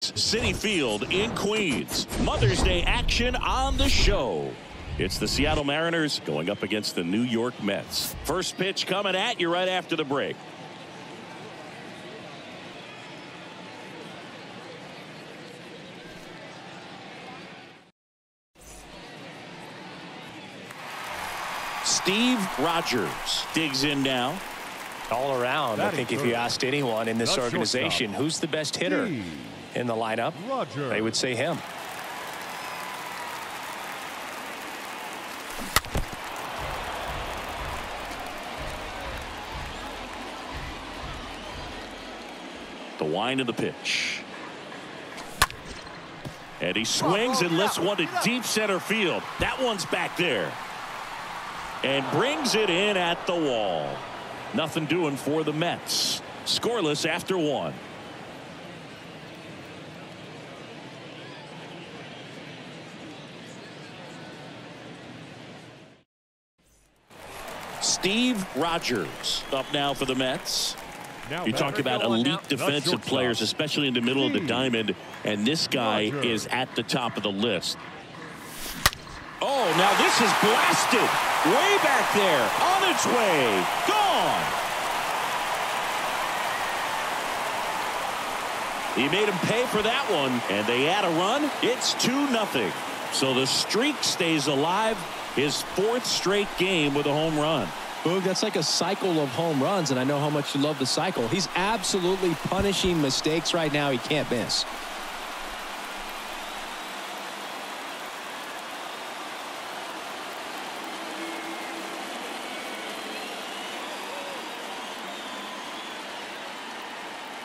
It's Citi Field in Queens. Mother's Day action on the show. It's the Seattle Mariners going up against the New York Mets. First pitch coming at you right after the break. Steve Rogers digs in now. All around, I think if you asked anyone in this organization who's the best hitter in the lineup, they would say him. The wind of the pitch. And he swings and lifts one to deep center field. That one's back there. And brings it in at the wall. Nothing doing for the Mets. Scoreless after one. Steve Rogers up now for the Mets. You talk about elite defensive players, especially in the middle of the diamond, and this guy is at the top of the list. Oh, now this is blasted way back there, on its way, gone. He made him pay for that one, and they add a run. It's 2-0. So the streak stays alive. His fourth straight game with a home run. Boog, that's like a cycle of home runs, and I know how much you love the cycle. He's absolutely punishing mistakes right now he can't miss.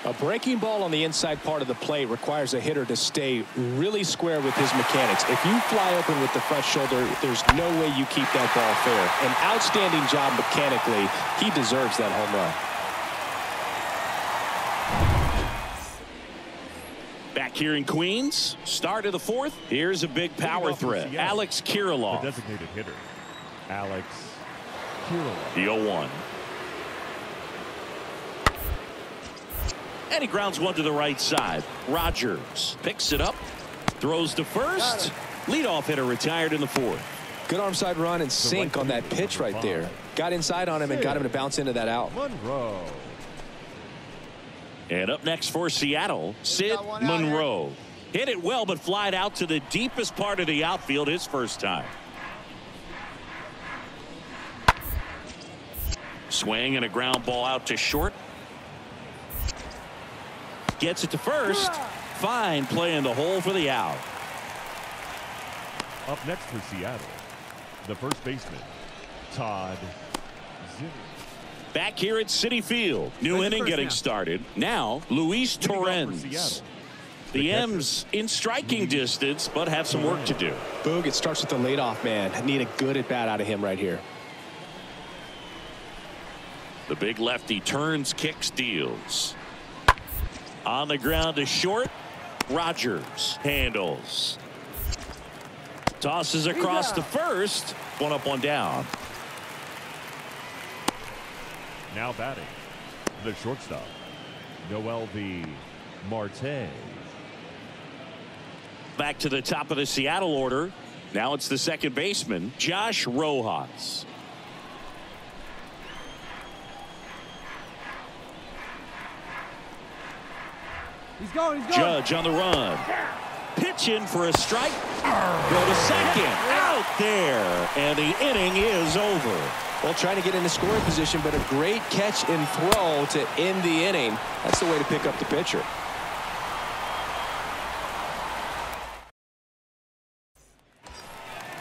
A breaking ball on the inside part of the plate requires a hitter to stay really square with his mechanics. If you fly open with the front shoulder, there's no way you keep that ball fair. An outstanding job mechanically. He deserves that home run. Back here in Queens, start of the fourth. Here's a big power threat. Alex Kirilloff. The designated hitter, Alex Kirilloff. The 0-1. And he grounds one to the right side. Rogers picks it up, throws to first. Leadoff hitter retired in the fourth. Good arm side run and sink on that pitch right there. Got inside on him and got him to bounce into that out. Monroe. And up next for Seattle, Sid Monroe. Hit it well, but flied out to the deepest part of the outfield his first time. Swing and a ground ball out to short. Gets it to first. Fine play in the hole for the out. Up next for Seattle, the first baseman, Todd Zimmer. Back here at Citi Field. New inning getting started. Now, Luis Torrens. The M's in striking distance, but have some work to do. Boog, it starts with the leadoff man. I need a good at bat out of him right here. The big lefty turns, kicks, deals. On the ground to short. Rogers handles. Tosses across to first. One up, one down. Now batting, the shortstop, Noel Marte. Back to the top of the Seattle order. Now it's the second baseman, Josh Rojas. He's going. Judge on the run. Pitch in for a strike. Go to second. Out there. And the inning is over. Well, trying to get into scoring position, but a great catch and throw to end the inning. That's the way to pick up the pitcher.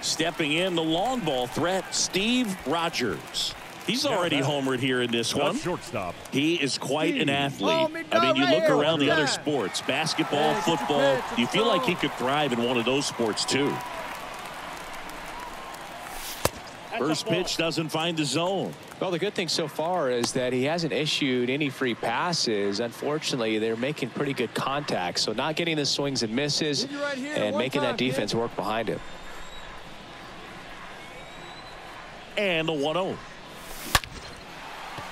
Stepping in, the long ball threat, Steve Rogers. He's already homered here in this one. Shortstop. He is quite an athlete. I mean, you look around the other sports, basketball, football, you feel like he could thrive in one of those sports too. First pitch doesn't find the zone. Well, the good thing so far is that he hasn't issued any free passes. Unfortunately, they're making pretty good contact, so not getting the swings and misses and making that defense work behind him. And the 1-0.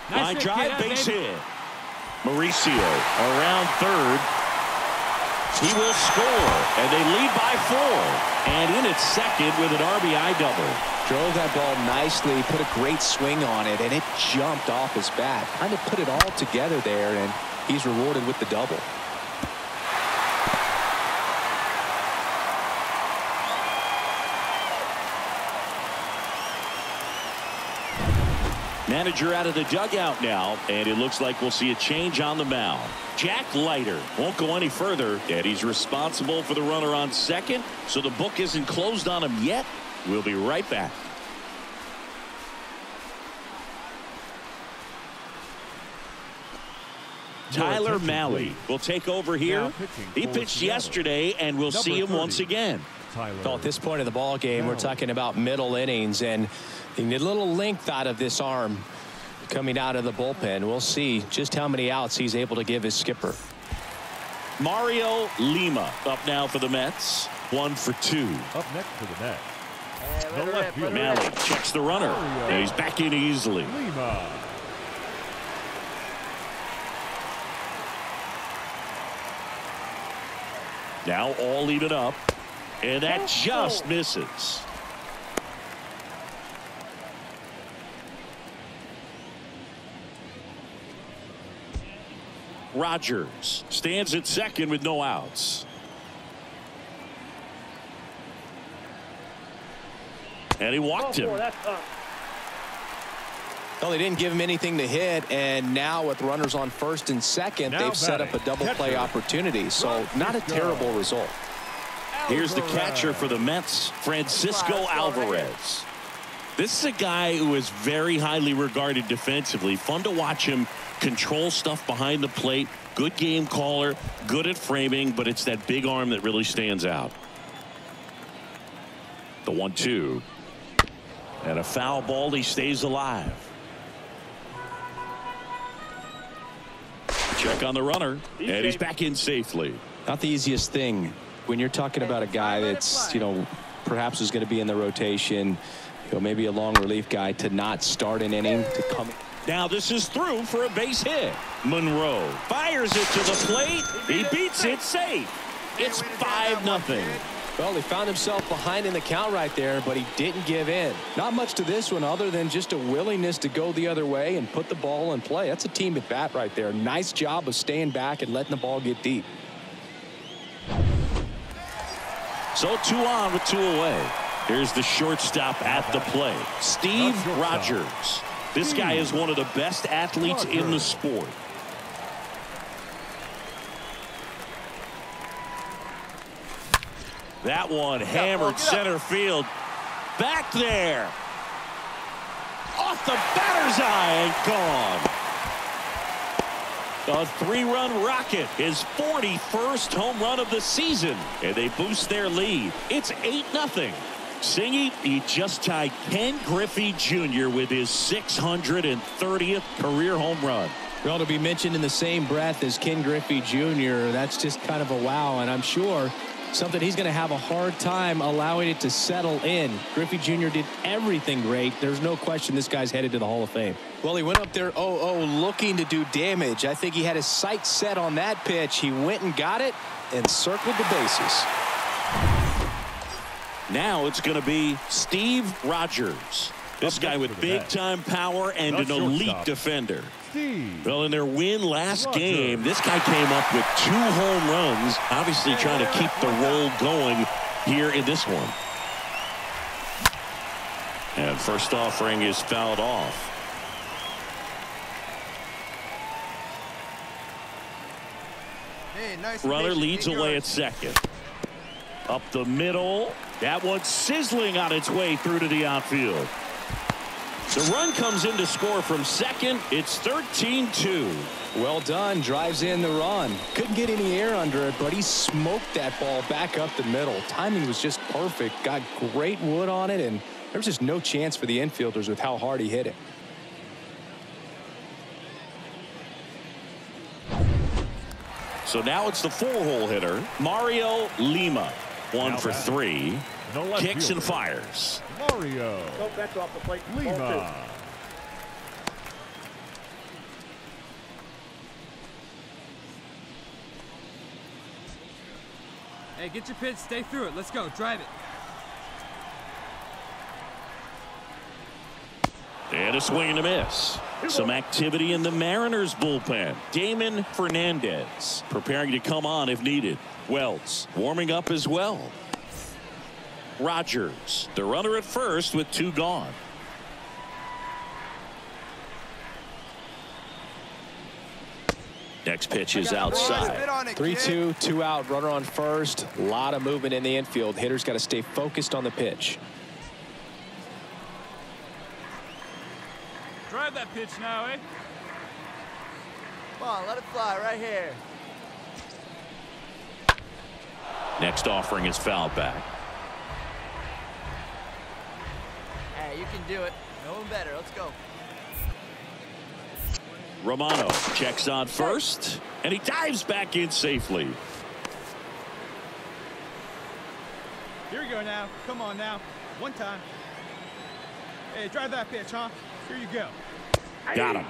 Line drive, base hit. Mauricio around third. He will score, and they lead by 4. And in at second with an RBI double. Drove that ball nicely, put a great swing on it, and it jumped off his bat. Kind of put it all together there, and he's rewarded with the double. Manager out of the dugout now, and it looks like we'll see a change on the mound. Jack Leiter won't go any further, and he's responsible for the runner on second, so the book isn't closed on him yet. We'll be right back. Tyler Mahle will take over here. He pitched yesterday, and we'll see him once again. So at this point of the ball game, we're talking about middle innings, and you need a little length out of this arm coming out of the bullpen. We'll see just how many outs he's able to give his skipper. Mario Lima up now for the Mets. 1 for 2. Up next for the Mets. Mahle checks the runner, and he's back in easily. Lima. Now all even up, and that just misses. Rogers stands at second with no outs. And he walked him. Well, they didn't give him anything to hit, and now with runners on first and second, they've set up a double play opportunity. So not a terrible result. Here's the catcher for the Mets, Francisco Alvarez. This is a guy who is very highly regarded defensively. Fun to watch him control stuff behind the plate. Good game caller, good at framing, but it's that big arm that really stands out. The 1-2. And a foul ball. He stays alive. Check on the runner, and he's back in safely. Not the easiest thing when you're talking about a guy that's, perhaps is going to be in the rotation, maybe a long relief guy, to not start an inning, to come. Now this is through for a base hit. Monroe fires it to the plate. He beats it safe. It's 5-0. Well, he found himself behind in the count right there, but he didn't give in. Not much to this one other than just a willingness to go the other way and put the ball in play. That's a team at bat right there. Nice job of staying back and letting the ball get deep. So 2 on with 2 away. Here's the shortstop at the plate, Steve Rogers. This guy is one of the best athletes in the sport. That one hammered center field. Back there. Off the batter's eye and gone. A 3-run rocket, his 41st home run of the season, and they boost their lead. It's 8-0. Singy, he just tied Ken Griffey Jr. with his 630th career home run. Well, to be mentioned in the same breath as Ken Griffey Jr., that's just kind of a wow, and I'm sure something he's going to have a hard time allowing it to settle in. Griffey Jr. did everything great. There's no question this guy's headed to the Hall of Fame. Well, he went up there 0-0 looking to do damage. I think he had his sights set on that pitch. He went and got it and circled the bases. Now it's going to be Steve Rogers. This guy with big-time power and an elite defender. Well, in their win last game, this guy came up with 2 home runs, obviously trying to keep the roll going here in this one. And first offering is fouled off. Runner leads away at second. Up the middle. That one's sizzling on its way through to the outfield. The run comes in to score from second. It's 13-2. Well done. Drives in the run. Couldn't get any air under it, but he smoked that ball back up the middle. Timing was just perfect. Got great wood on it, and there was just no chance for the infielders with how hard he hit it. So now it's the 4-hole hitter, Mario Lima. 1 for 3. Kicks and fires. Mario Lima. Hey, get your pitch. Stay through it. Let's go. Drive it. And a swing and a miss. Some activity in the Mariners bullpen. Damon Fernandez preparing to come on if needed. Wells warming up as well. Rogers, the runner at first with 2 gone. Next pitch is outside. 3-2, 2 out, runner on first. A lot of movement in the infield. Hitter's got to stay focused on the pitch. Drive that pitch now, eh? Come on, let it fly right here. Next offering is fouled back. Hey, you can do it. No one better. Let's go. Romano checks on first, and he dives back in safely. Here we go now. Come on now. One time. Hey, drive that pitch, huh? Here you go. Got him.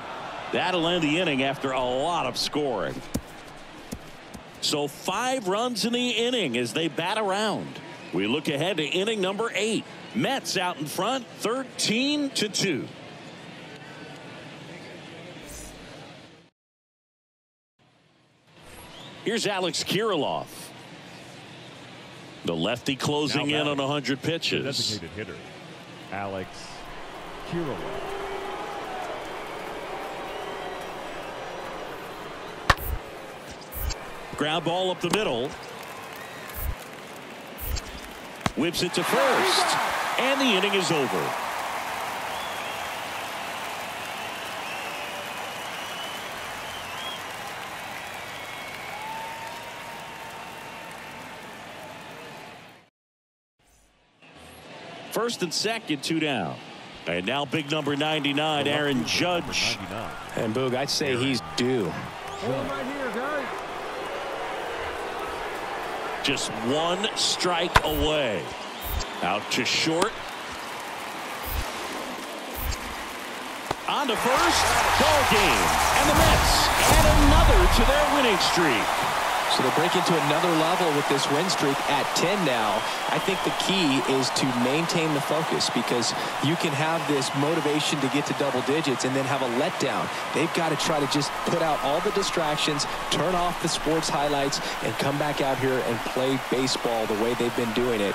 That'll end the inning after a lot of scoring. So 5 runs in the inning as they bat around. We look ahead to inning number 8. Mets out in front, 13-2. Here's Alex Kirilloff. The lefty closing in on 100 pitches. Designated hitter, Alex Kirilloff. Ground ball up the middle. Whips it to first. And the inning is over. First and second, 2 down. And now big number 99, Aaron Judge. And Boog, I'd say he's due. Hold him right here, guys. Just 1 strike away. Out to short. On to first. Ball game. And the Mets add another to their winning streak. So they break into another level with this win streak at 10 now. I think the key is to maintain the focus, because you can have this motivation to get to double digits and then have a letdown. They've got to try to just put out all the distractions, turn off the sports highlights, and come back out here and play baseball the way they've been doing it.